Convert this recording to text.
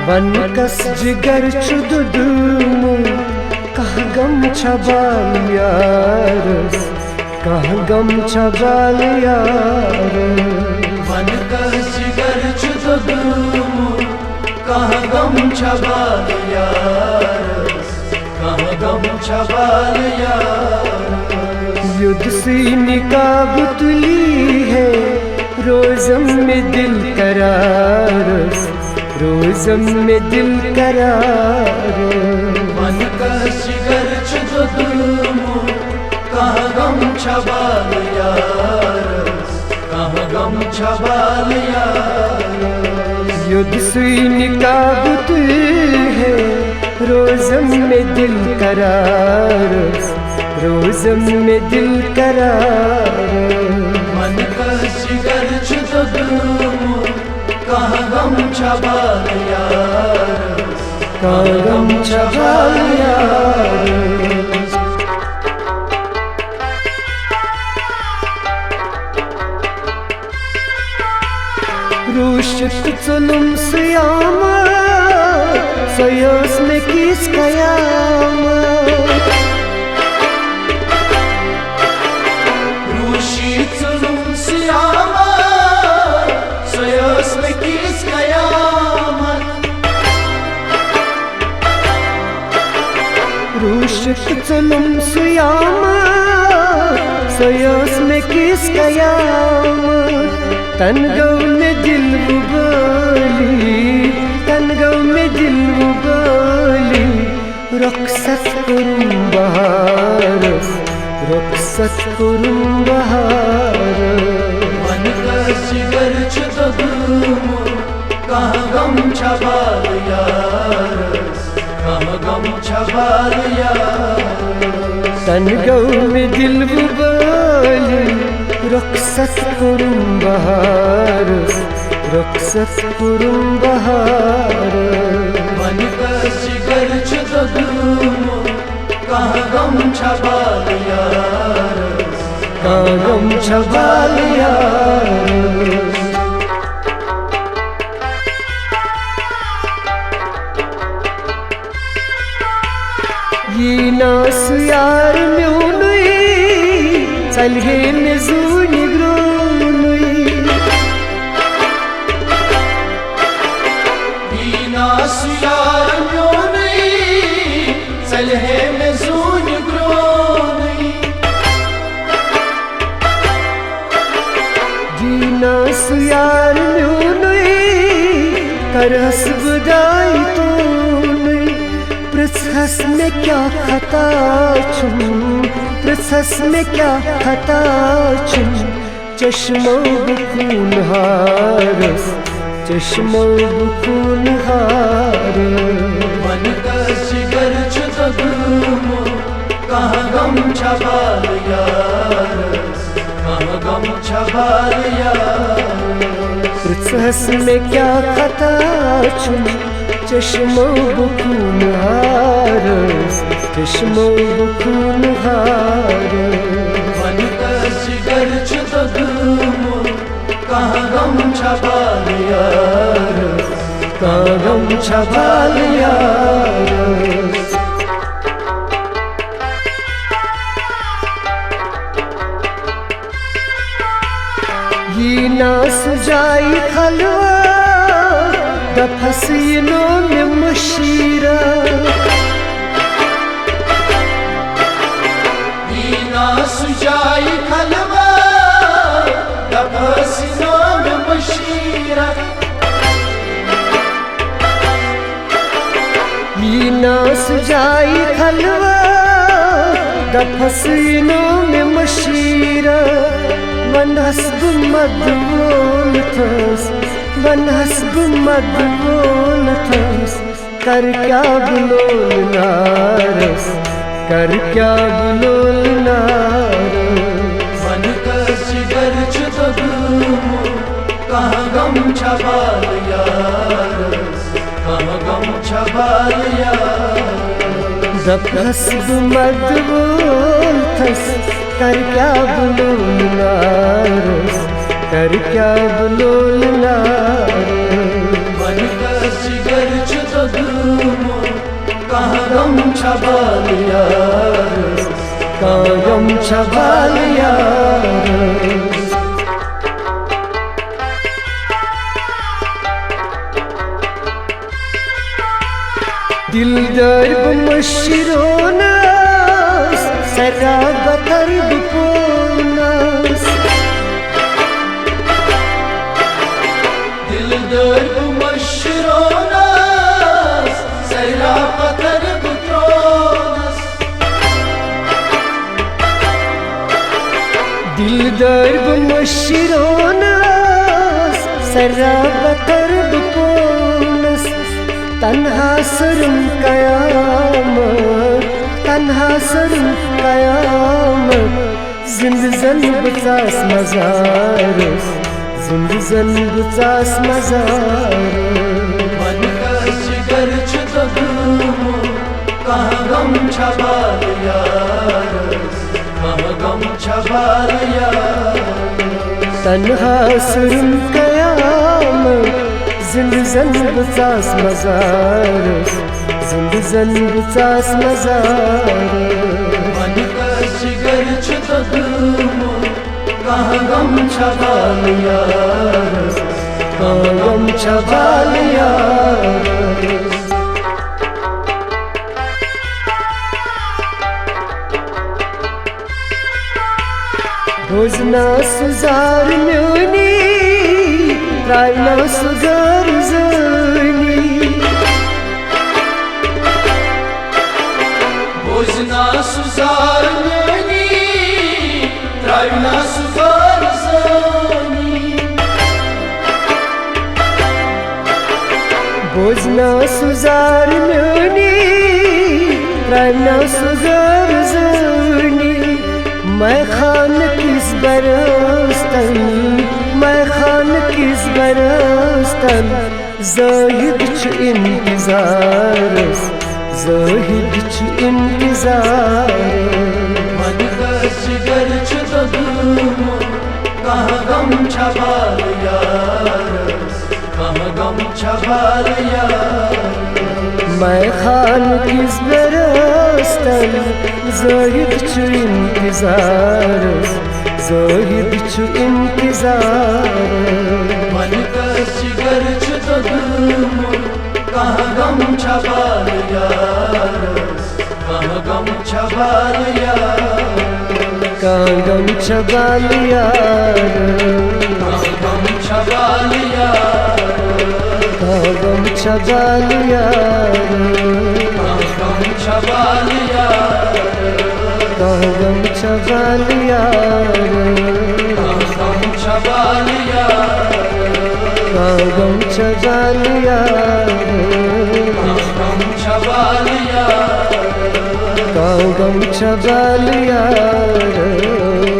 one कस जिगर चुदुदुमु कह गम छबाल Yaris कह गम छबाल यारस वन कस जिगर चुदुदुमु कह गम छबाल यारस कह गम छबाल यारस युद्ध सी निकाब तुली है रोज़म में दिल करारस रोज़म में दिल करार वन कस जिगर चुदुदुमु कह गम छबाल यारस कह गम छबाल यारस युद्ध सुई निकाब तुली है रोज़म में दिल करारस रोज़म में दिल करार वन कस जिगर चुदुदुमु कह गम छबाल यारस कह गम छबाल यारस रुशत जुल्म सियामा सयोस में किस कयामा रुशित जुल्म सियामा सयोस में किस कयामत रुशत जुल्म सियामा सयोस में किस कयामत तनगौ में दिल बोली तनगौ में दिल बोली रुखसत करूं बहारस रुखसत करूं बहारस वन कस जिगर चुदुदुमु कह गम छबाल यारस कह गम छबाल यारस तनगौ में दिल बोली रुखसत करूं बहारस रुखसत करूं बहारस वन कस जिगर चुदुदुमु कह गम छबाल यारस कह गम छबाल यारस ये नास यार म्यूनुई चलहे निजूनी ग्रोनुई नास यार म्यूनुई चलहे में जून ग्रोनुई जी नास यार म्यूनुई करस बुदाई तूनुई प्रसहस में क्या खता छुम प्रसहस में क्या खता छुम चश्मो खून हारस चश्मो खून हारस वन कस जिगर चुदुदुमु कह गम छबाल यारस कह गम छबाल यारस प्रसहस में क्या खता छुम चश्मो खून हारस चश्मो खून हारस वन कस जिगर चुदुदुमु कह गम छबाल यारस कह गम छबाल यारस ये नास जाई खलवा दफसीनों में मुशीरा नास जाई खलवा दफसीनों में मुशीरा ये नास जाई खलवा दफसीनों में मुशीरा वनहस्ब मदबोल थस वनहस्ब मदबोल थस कर क्या बुलोल नारस कर क्या बुलोल नारस वन कस जिगर चुदुदुमु कह गम छबाल यारस कह गम छबाल यारस दफहस्ब मदबोल थस कर क्या बुलोल नारस कर क्या बुलोल नारस वन कस जिगर दगमो कहाँ गम छबाल यार कहाँ गम छबाल यार दिल दर्ब मशरोनास सराब दर्ब पोनास दिल दर्ब मशरोनास सराब दर्ब त्रोनास दिल दर्ब मशरोनास सराब दर्ब पोनास तन्हा सरुम कयामत तन्हा सरुम कयामत जिंद जन बचास मजारस जिंद जन बचास मजारस मन का जिगर दगमो कहाँ गम छबाल यार कहाँ गम छबाल यार तन्हा सरुम कयामत जिंद जन बचास मजारस जिंद जन बचास मजारस मन का जिगर दगमो कहाँ गम छबाल यार कहाँ गम छबाल यार भोजना सुजार म्योनी रायना सुगर जनी भोजना सुजार म्योनी रायना सुगर जनी भोजना सुजार म्योनी रायना सुगर जनी मैं खान किस बरस्तन मैं खान किस बरस्तन ज़ाहिद च इंतज़ारस ज़ाहिद च इंतज़ारस मन का जिगर दगमो कहाँ गम छबाल यार कहाँ गम छबाल यार मैं खान किस बरस्तन ज़ाहिद च इंतज़ारस ज़ाहिद च इंतज़ारस मन का जिगर दगमो कहाँ गम छबाल यार कहाँ गम छबाल यार कहाँ गम छबाल यार कहाँ गम छबाल यार कहाँ गम छबाल यार कहाँ गम छबाल यार कहाँ गम छबाल यार कहाँ गम छबाल यार कहाँ गम छबाल यार गम छबाल यार कहाँ गम छबाल यार